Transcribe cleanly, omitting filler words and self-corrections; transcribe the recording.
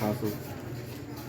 700.